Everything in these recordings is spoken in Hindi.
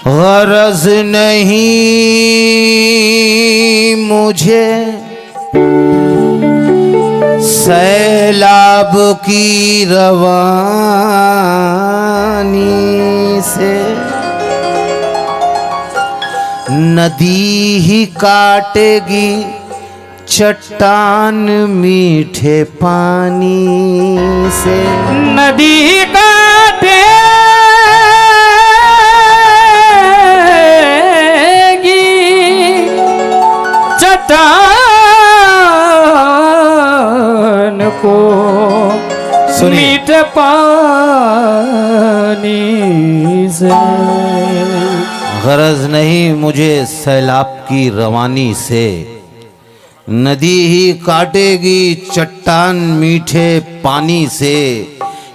गरज नहीं मुझे सैलाब की रवानी से, नदी ही काटेगी चट्टान मीठे पानी से। नदी काटेगी चट्टान को मीठे पानी से। गरज नहीं मुझे सैलाब की रवानी से, नदी ही काटेगी चट्टान मीठे पानी से।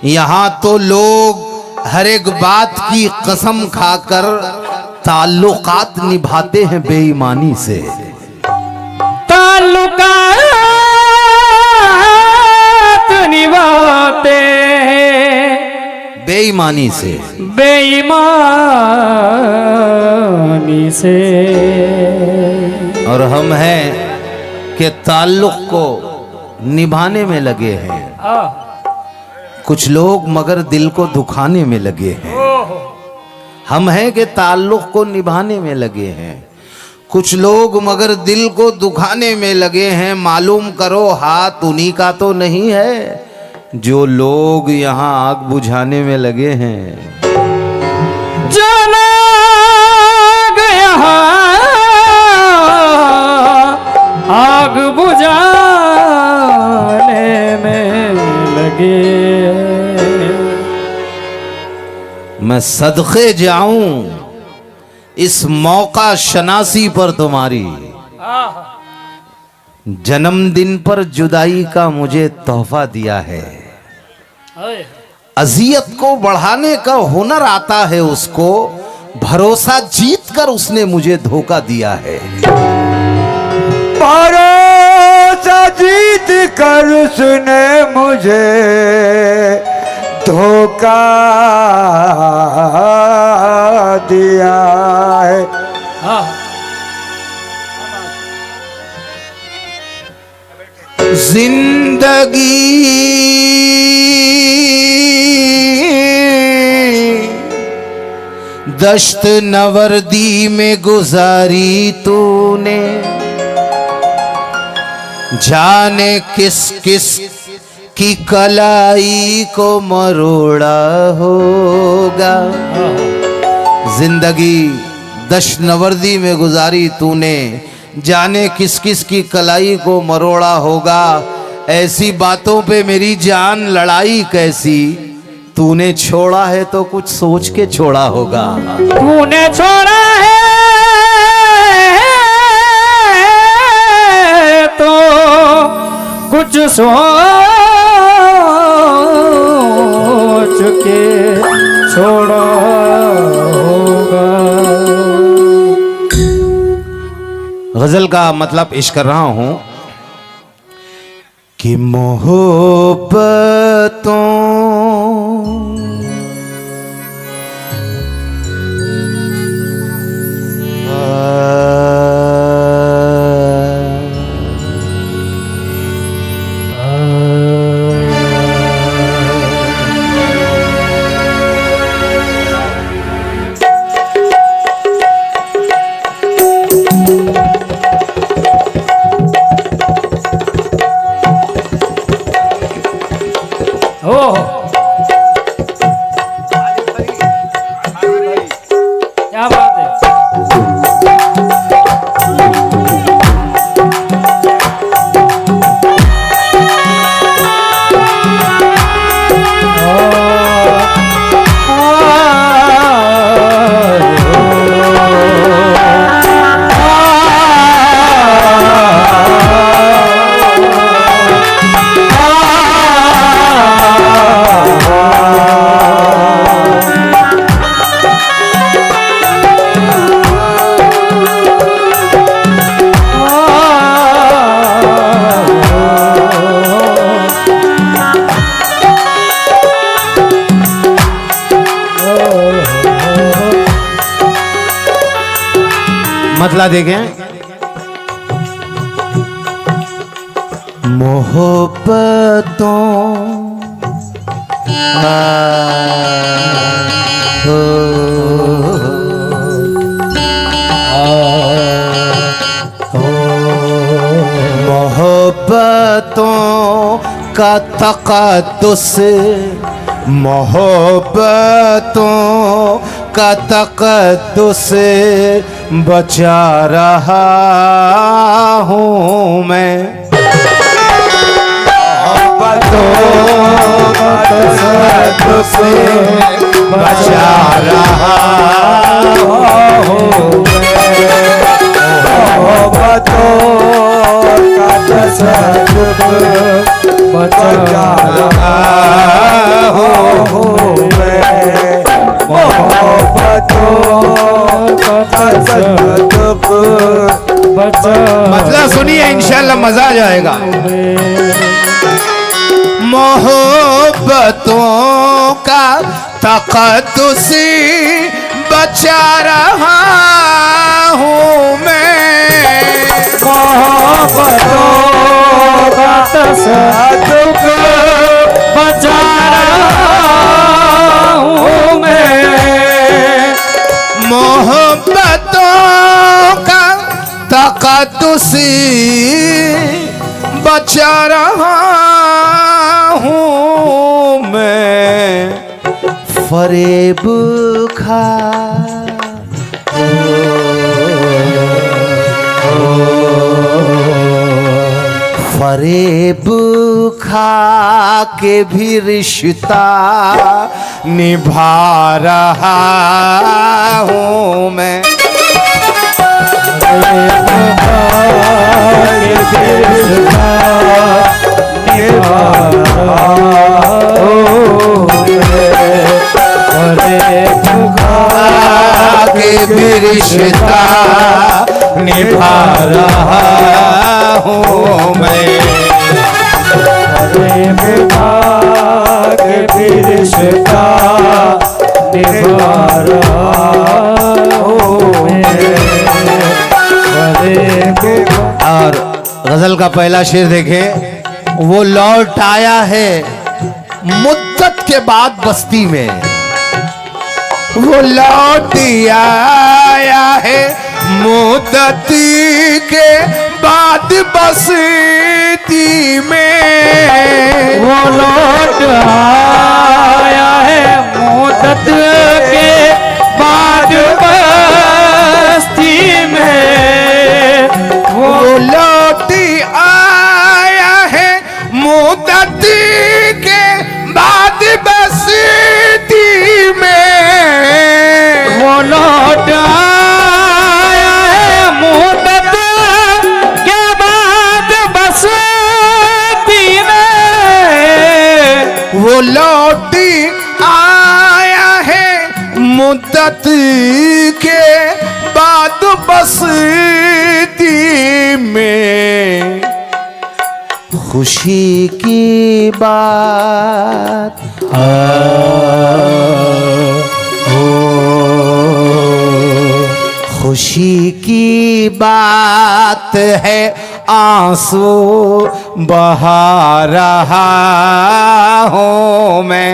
यहाँ तो लोग हर एक बात की कसम खाकर ताल्लुकात निभाते हैं बेईमानी से। ताल्लुकात निभाते बेईमानी से, बेईमानी से। और हम हैं के ताल्लुक को निभाने में लगे हैं कुछ लोग, मगर दिल को दुखाने में लगे हैं। हम हैं कि ताल्लुक को निभाने में लगे हैं कुछ लोग, मगर दिल को दुखाने में लगे हैं। मालूम करो हाथ उन्हीं का तो नहीं है जो लोग यहाँ आग बुझाने में लगे हैं। जो लोग यहाँ आग बुझाने में लगे, मैं सदके जाऊं इस मौका शनासी पर तुम्हारी, जन्मदिन पर जुदाई का मुझे तोहफा दिया है। अजियत को बढ़ाने का हुनर आता है उसको, भरोसा जीत कर उसने मुझे धोखा दिया है। भरोसा जीत कर उसने मुझे धोखा दिया है। जिंदगी दश्त नवर्दी में गुजारी तूने, जाने किस किस की कलाई को मरोड़ा होगा। जिंदगी दश्त नवर्दी में गुजारी तूने, जाने किस किस की कलाई को मरोड़ा होगा। ऐसी बातों पे मेरी जान लड़ाई कैसी, तूने छोड़ा है तो कुछ सोच के छोड़ा होगा। तूने छोड़ा है तो कुछ सोच के छोड़ा होगा। गजल का मतलब इश्क कर रहा हूं कि मोहब्बतों क्या बात है। मतलब देखें, मोहब्बतों मोहब्बतों का तक़द्दुस, मोहब्बतों का तक़द्दुस बचा रहा हूँ मैं। तक़द्दुस बचा रहा हूँ मोहब्बतों का तसल्लुक बचा रहा हूँ मैं। मोहब्बतों का तसल्लुक बचा। मतलब सुनिए, इंशाल्लाह मजा आ जाएगा। मोहब्बतों का तक़द्दुस बचा रहा हूँ मैं। मोहब्बतों का तसल्लुक बचा रहा हूँ मैं। मोहब्बतों का तक़द्दुस बचा रहा हूँ मैं। फरेब खा फरेब खा के भी रिश्ता निभा रहा हूँ मैं। के भी रिश्ता निभा रहा हूँ मैं। के भी रिश्ता निभा रहा हूँ मैं। और गजल का पहला शेर देखें, वो लौट आया है मुद्दत के बाद बस्ती में, वो लौट आया है मुद्दत के बाद बस्ती में। वो लौट आया है मुद्दत के बाद बस्ती में। वो लौट आया है मुद्दत के बाद बस्ती में। वो लौट आया है मुद्दत के बाद बस्ती में। वो लौट आया है मुद्दत के बाद बस्ती में। खुशी की बात खुशी की बात है आंसू बहा रहा हूँ मैं।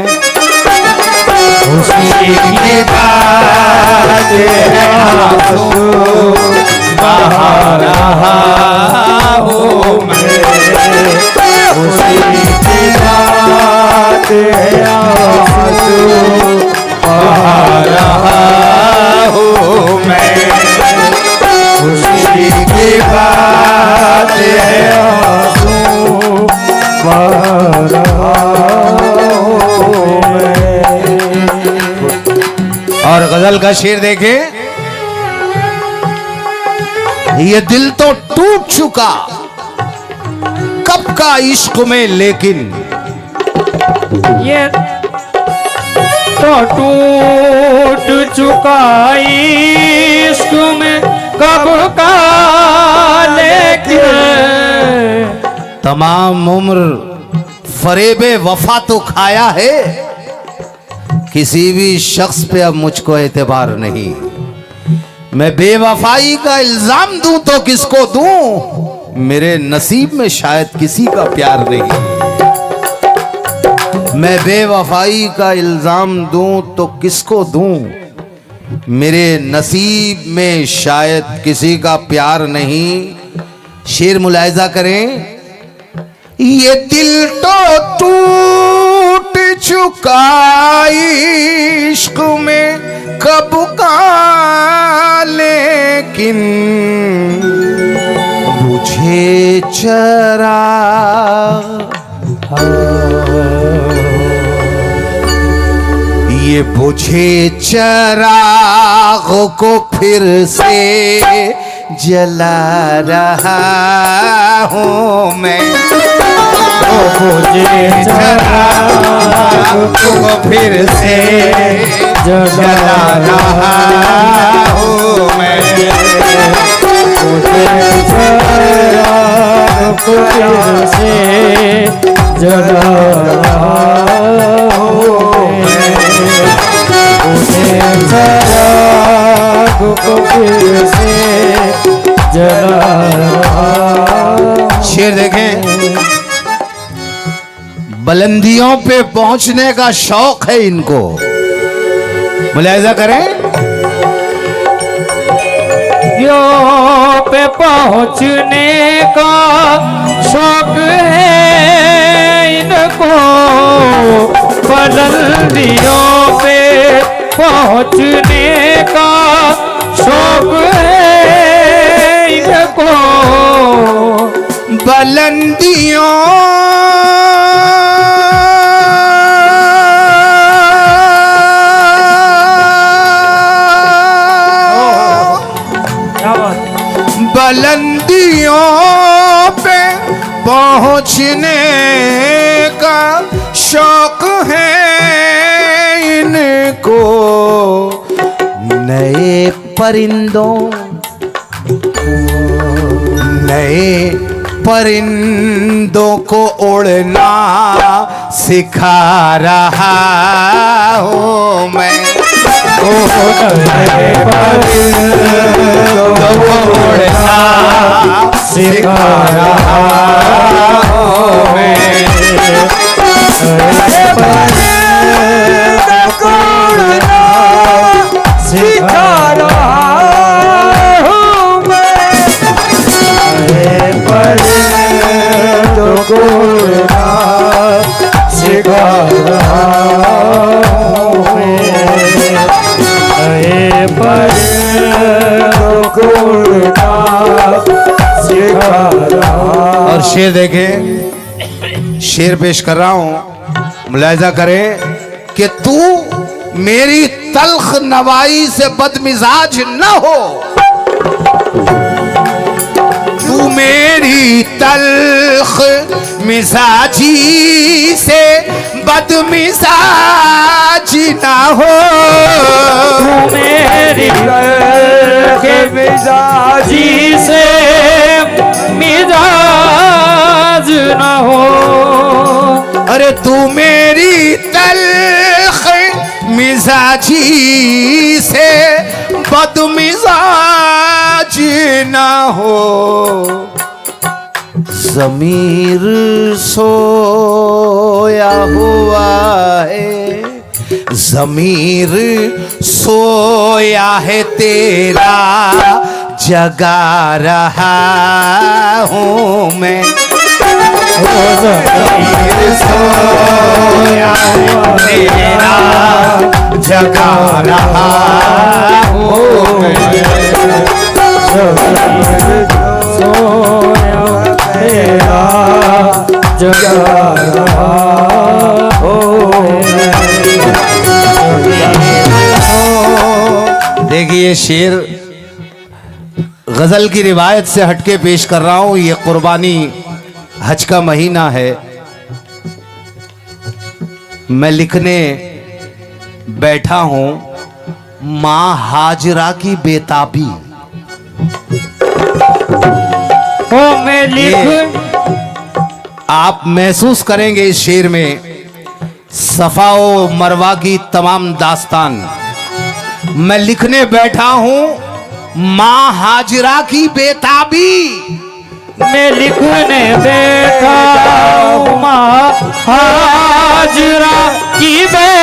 खुशी की बात है आंसू बहा रहा हूँ मैं। खुशी की बात है आंसू बहा रहा हूँ मैं। खुशी की बात है आंसू बहा रहा हूँ मैं। और गजल का शेर देखें, ये दिल तो टूट चुका कब का इश्क में, लेकिन ये तो टूट चुका इश्क में कब का, लेकिन तमाम उम्र फरेबे वफा तो खाया है, किसी भी शख्स पे अब मुझको एतबार नहीं। मैं बेवफाई का इल्जाम दूं तो किसको दूं, मेरे नसीब में शायद किसी का प्यार नहीं। मैं बेवफाई का इल्जाम दूं तो किसको दूं, मेरे नसीब में शायद किसी का प्यार नहीं। शेर मुलाहिजा करें, ये दिल तो टूट चुका इश्क में कब का, लेकिन बुझे चराग, ये बुझे चराग को फिर से जला रहा हूँ मैं। मुझे चराग को फिर से जला रहा हूँ मैं। मुझे चराग को फिर से जला रहा हूँ मैं। मुझे चराग को फिर से जला रहा। शेर देखें, बुलंदियों पे पहुंचने का शौक है इनको। मुलाहिजा करें, यो पे पहुंचने का शौक है इनको, बुलंदियों पे पहुंचने का शौक है इनको। बुलंदियों बुलंदियों पे पहुंचने का शौक है इनको। नए परिंदों को उड़ना सिखा रहा हूँ मैं। नए परिंदों को उड़ना सिखा रहा हूँ मैं। नए परिंदों को उड़ना सिखा रहा हूँ मैं। नए परिंदों को उड़ना सिखा रहा हूँ मैं। नए परिंदों को उड़ना सिखा रहा। और शेर देखें, शेर पेश कर रहा हूं, मुलाहिजा करें कि तू मेरी तल्ख नवाई से बदमिजाज न हो, तू मेरी तल्ख मिजाजी से बदमिजाज ना हो। तू मेरी तल्ख मिजाजी से मिजाज ना हो। अरे तू मेरी तल्ख मिजाजी से बदमिजाज ना हो। ज़मीर सोया हुआ है, ज़मीर सोया है तेरा जगा रहा हूँ मैं। ज़मीर सोया तेरा जगा रहा हूँ मैं। सोया तेरा जगा रहा हूँ। देखिए, शेर गजल की रिवायत से हटके पेश कर रहा हूं। ये कुर्बानी हज का महीना है। मैं लिखने बैठा हूं मां हाजरा की बेताबी। ओ मैं लिख, आप महसूस करेंगे इस शेर में सफा व मरवा की तमाम दास्तान। मैं लिखने बैठा हूं माँ हाजरा की बेताबी मैं लिखने बैठा हूँ माँ हाजरा की बेताबी।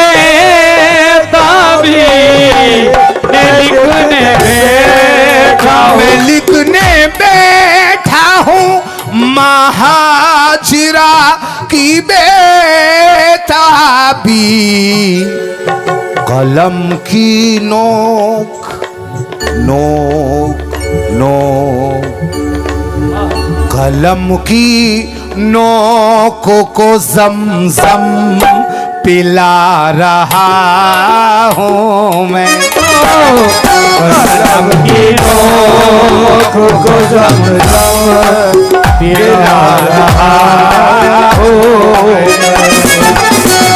मैं लिखने बैठा हूँ, मैं लिखने बैठा हूँ माँ हाजरा की बेताबी। कलम की नोक नोक नोक, कलम की नोक को ज़म-ज़म पिला रहा हूँ मैं। कलम की नोक को ज़म-ज़म पिला रहा हूँ।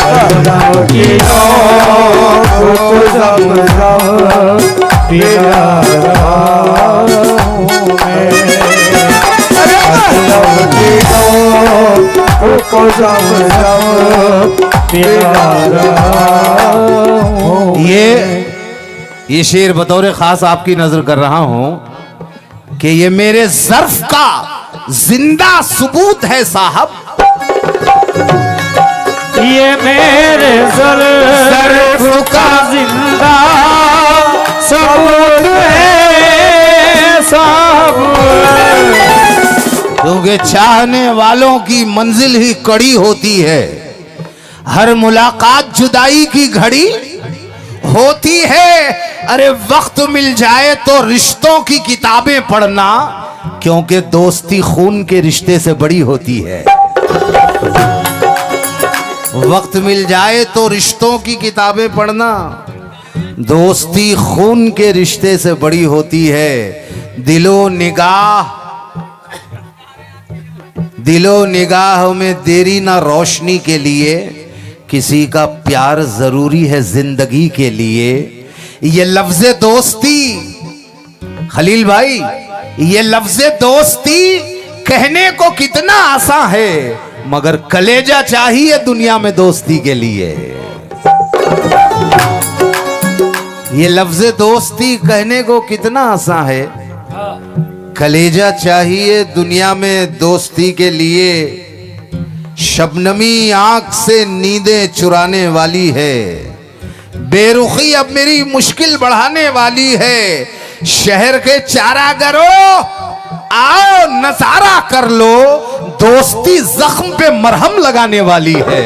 कलम की नोक को ज़म-ज़म पिला रहा हूँ मैं। कलम की नोक को ज़म-ज़म पिला रहा हूँ। ये शेर बतौर खास आपकी नजर कर रहा हूं कि ये मेरे ज़र्फ का जिंदा सबूत है साहब। ये मेरे ज़र्फ का जिंदा सबूत है साहब। क्योंकि चाहने वालों की मंजिल ही कड़ी होती है, हर मुलाकात जुदाई की घड़ी होती है। अरे वक्त मिल जाए तो रिश्तों की किताबें पढ़ना, क्योंकि दोस्ती खून के रिश्ते से बड़ी होती है। वक्त मिल जाए तो रिश्तों की किताबें पढ़ना, दोस्ती खून के रिश्ते से बड़ी होती है। दिलो निगाह में देरी ना रोशनी के लिए, किसी का प्यार जरूरी है जिंदगी के लिए। ये लफ्ज़े दोस्ती खलील भाई, ये लफ्ज़े दोस्ती कहने को कितना आसान है, मगर कलेजा चाहिए दुनिया में दोस्ती के लिए। ये लफ्ज़े दोस्ती कहने को कितना आसान है, कलेजा चाहिए दुनिया में दोस्ती के लिए। शबनमी आंख से नींदें चुराने वाली है, बेरुखी अब मेरी मुश्किल बढ़ाने वाली है। शहर के चारागरों आओ नजारा कर लो, दोस्ती जख्म पे मरहम लगाने वाली है।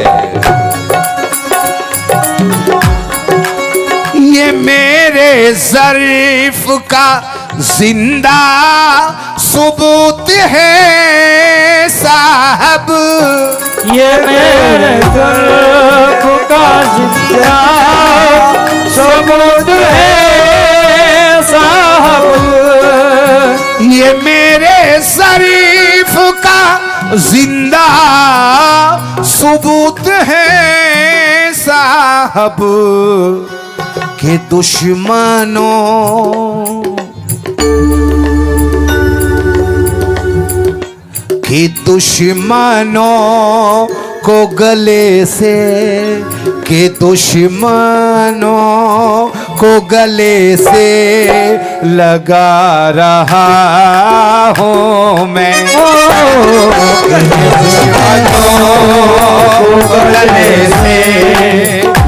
ये मेरे ज़र्फ का जिंदा सबूत है साहब। ये मेरे ज़र्फ का जिंदा सबूत है साहब। ये मेरे ज़र्फ का जिंदा सबूत है साहब कि दुश्मनों को गले से, के दुश्मनों को गले से लगा रहा हूँ मैं। दुश्मनों को गले से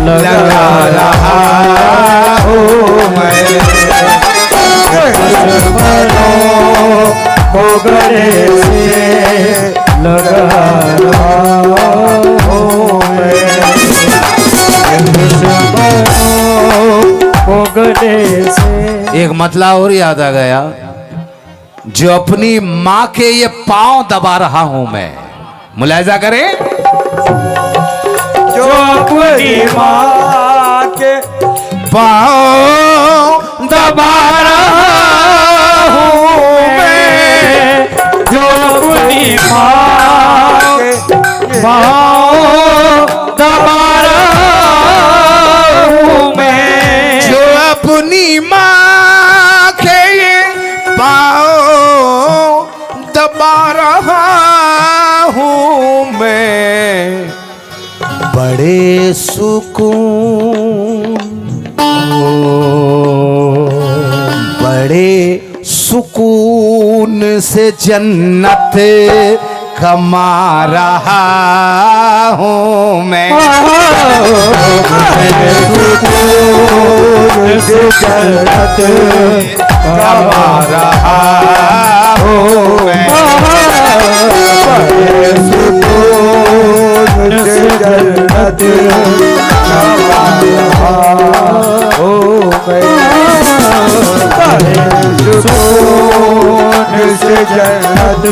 लगा रहा हूँ मैं। को गले से लगा रहा हूँ मैं। को गले से एक मतला और याद आ गया, जो अपनी माँ के ये पांव दबा रहा हूं मैं। मुलाहिजा करें, जो अपनी माँ के पांव दबा रहा हूं मैं, जो अपनी माँ के पाँव दबा रहा हूँ मैं। जो अपनी माँ के ये पांव दबा रहा हूं मैं, बड़े सुकून बड़े सुकून से जन्नत कमा रहा हूँ मैं। सुकून से जन्नत कमा रहा हूँ मैं। सुकून से जन्नत कमा रहा हूँ मैं। सुकून से जन्नत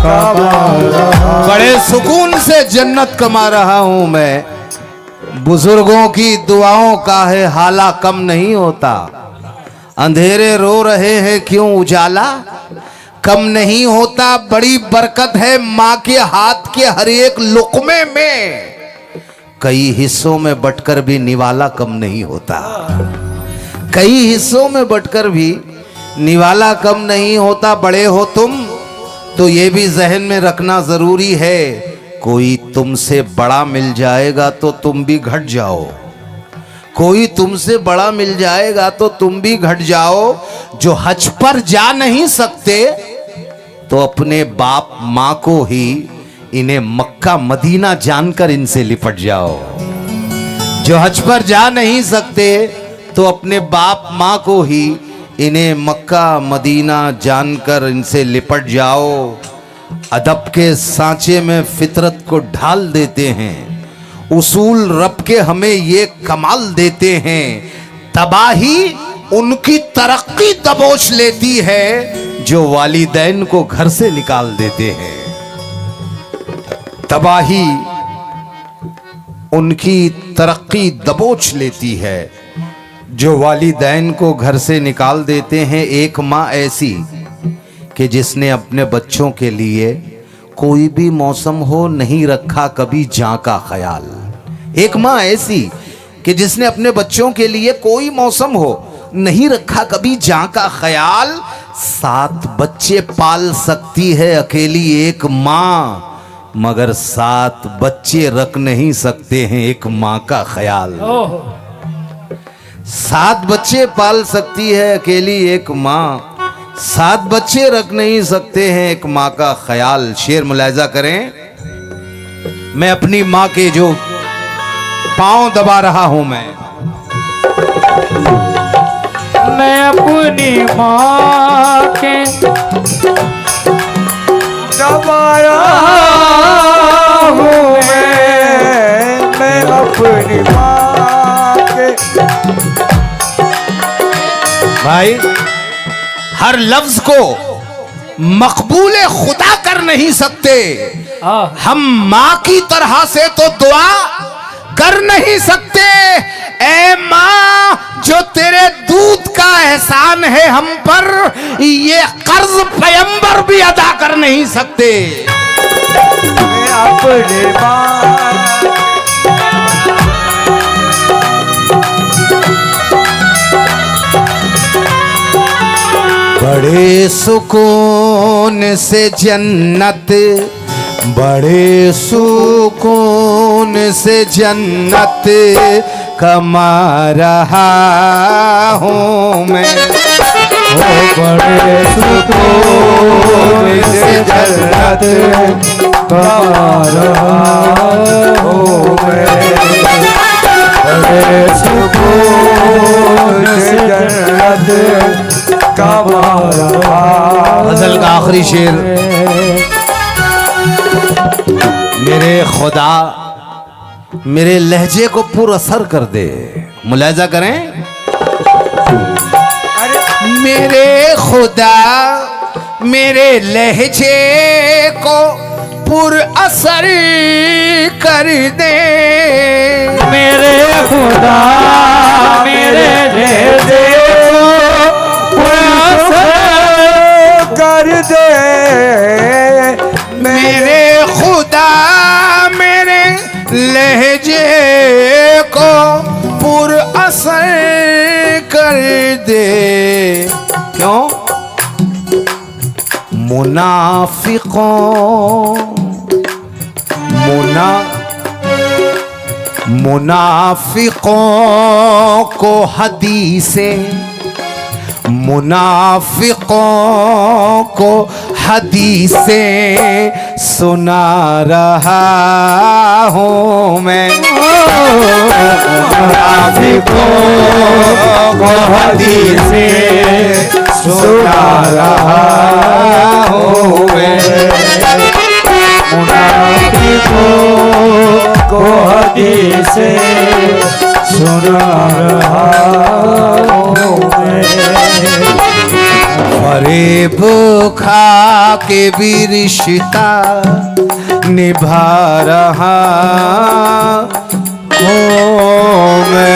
कमा रहा। बड़े सुकून से जन्नत कमा रहा हूं मैं। बुजुर्गों की दुआओं का है हाला कम नहीं होता। अंधेरे रो रहे हैं क्यों उजाला कम नहीं होता। बड़ी बरकत है माँ के हाथ के हर एक लुक़मे में। कई हिस्सों में बंटकर भी निवाला कम नहीं होता। कई हिस्सों में बंटकर भी निवाला कम नहीं होता। बड़े हो तुम तो ये भी जहन में रखना जरूरी है, कोई तुमसे बड़ा मिल जाएगा तो तुम भी घट जाओ। कोई तुमसे बड़ा मिल जाएगा तो तुम भी घट जाओ। जो हज पर जा नहीं सकते तो अपने बाप माँ को ही इन्हें मक्का मदीना जानकर इनसे लिपट जाओ। जो हज पर जा नहीं सकते तो अपने बाप माँ को ही इन्हें मक्का मदीना जानकर इनसे लिपट जाओ। अदब के सांचे में फितरत को ढाल देते हैं। उसूल रब के हमें ये कमाल देते हैं। तबाही उनकी तरक्की दबोच लेती है जो वालिदैन को घर से निकाल देते हैं। तबाही उनकी तरक्की दबोच लेती है जो वालिदैन को घर से निकाल देते हैं। एक माँ ऐसी कि जिसने अपने बच्चों के लिए कोई भी मौसम हो नहीं रखा कभी जां का ख्याल। एक माँ ऐसी कि जिसने अपने बच्चों के लिए कोई मौसम हो नहीं रखा कभी जां का ख्याल। 7 बच्चे पाल सकती है अकेली एक माँ, मगर 7 बच्चे रख नहीं सकते हैं एक माँ का ख्याल। 7 बच्चे पाल सकती है अकेली एक माँ, 7 बच्चे रख नहीं सकते हैं एक माँ का ख्याल। शेर मुलाहिजा करें, मैं अपनी माँ के जो पांव दबा रहा हूं मैं अपनी माँ के दबा रहा हूँ मैं अपनी माँ के। भाई हर लफ्ज को मकबूल खुदा कर नहीं सकते। हम माँ की तरह से तो दुआ कर नहीं सकते। ए माँ जो तेरे दूध का एहसान है हम पर, ये कर्ज पैगंबर भी अदा कर नहीं सकते। मैं अपने माँ बड़े सुकून से जन्नत, बड़े सुकून से जन्नत कमा रहा हूँ मैं। बड़े सुकून से जन्नत कमा रहा हूँ मैं। बड़े सुकून से जन्नत कमा रहा। गजल का आखिरी शेर, मेरे खुदा मेरे लहजे को पुरअसर कर दे। मुलाहिजा करें, मेरे खुदा मेरे लहजे को पुरअसर कर दे। मेरे खुदा मेरे लहजे को पुरअसर कर दे। मेरे खुदा मेरे लहजे को पुरअसर कर दे। क्यों? मुनाफिकों को हदीसें मुनाफिकों को हदीसें सुना रहा हूँ मैं। मुनाफिकों को हदीसें सुना रहा हूँ मैं। मुनाफिकों को हदीसें सुना रहा हूँ मैं। फरेब खा के भी रिश्ता निभा रहा हूँ मैं।